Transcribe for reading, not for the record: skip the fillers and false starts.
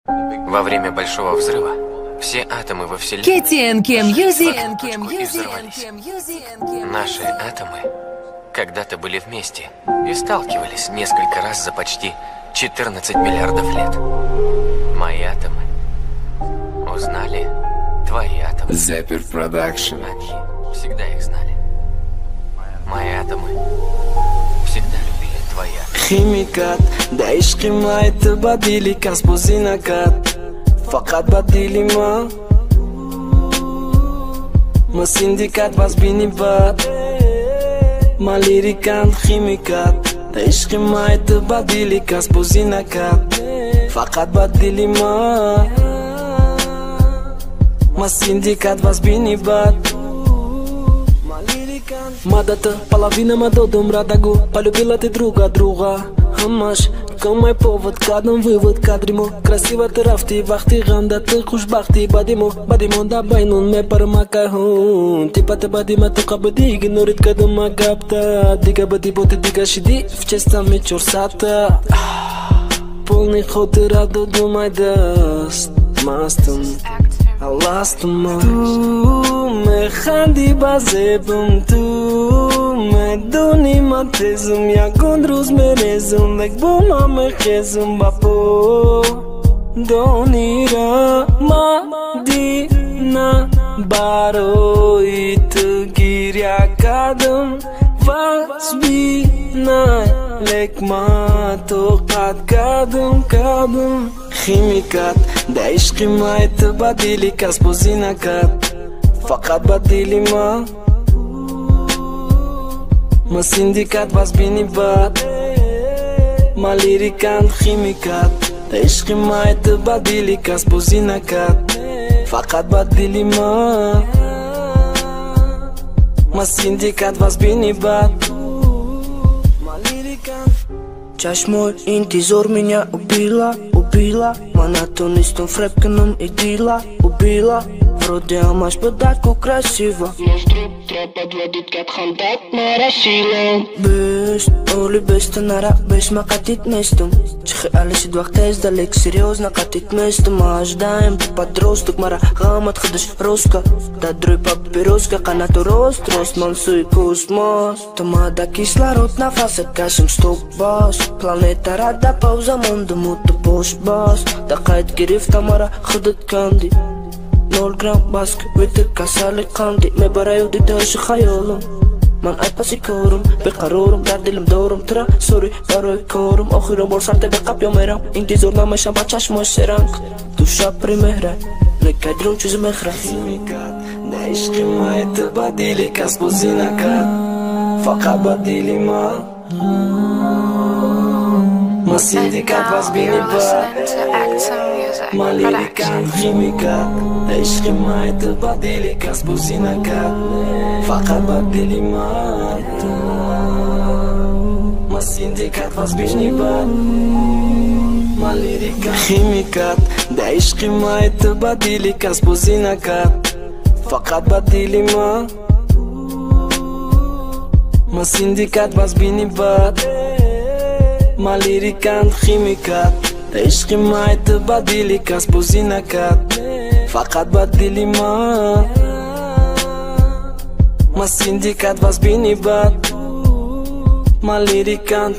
Во время Большого взрыва все атомы во Вселенной KTNK Music. взорвались. Наши атомы когда-то были вместе и сталкивались несколько раз за почти 14 миллиардов лет. Мои атомы узнали твои атомы. Запер продакшн. Они всегда их знали. Мои атомы всегда любили твои атомы. Химикат, да ishqimlaydi badili kasbu zinakat. Faqat badili ma sindikat vazbini bad. Ma lirikan химикат, да ishqimlaydi badili kasbu zinakat. Faqat badili ma sindikat vazbini bad. Мадата, половина мадодом радагу. Полюбила ты друга. Хамаш, камай повод, кадам вывод, кадримо. Красиво ты рафти, вахти, ганда, ты хушбахти. Бадимо, да байнун, ме пармакай хун. Типа ты бадима, ты кабади, игнорит кадама гапта. Дига бади, боты, дига шиди, в честь сами чурсата. Полный ход и раду думай даст. Мастом, аластом. Ту me khandi bazebum, tu me doni matezum. Ya gondruz merezum, lek boma me khezum bapo. Donira madina baro it girya kadam vasbina lek ma to qad kadam. Химикат, да ishqimlaydi badili kasbu zinakat. Faqat badili ma sindikat vazbini bad. Ma lirikan химикат, да ishqimlaydi badili kasbu zinakat. Faqat badili ma sindikat vazbini bad. Чашмой интизор меня убила. Монотонистом фрэпканом идила. Убила. Вроде амаш подарку красиво. Наш труп подводит как хандак марасилом. Бест, оли беста нара беш ма катитместом. Чихи алисид вахта издалек серьезно катитместом. Ожидаем ты подросток, мара гамат ходишь роска. Да дрой папироска, канату рост, мансуй космос. Томада кислород на фасад, кашем стоп бас. Планета рада пауза, монда мута бош бас. Да кайт гириф тамара ходит канди. 0 грамм баск, ветер касали канди. Ме бараю диташи хаялом. Ман айпаси корум, беқарорум, дар дилим дорум. Тра, сори, барой корум. Охиром бор сарте беқап я мерам. Интизор намешам ба чашмой серанг. Душа примехрай, лекай дрон чузи мехрай. Химикат, да ishqimlaydi badili kasbu zinakat. Faqat badili ma sindikat vazbini bad. Ma lirikan химикат, да ishqimlaydi badili kasbu zinakat. Faqat badili ma sindikat vazbini bad. Ma lirikan химикат, да ishqimlaydi badili kasbu zinakat. Faqat badili ma sindikat vazbini bad. Ma lirikan химикат, да ishqimlaydi badili kasbu zinakat. Faqat badili ma sindikat vazbini bad. Ma lirikan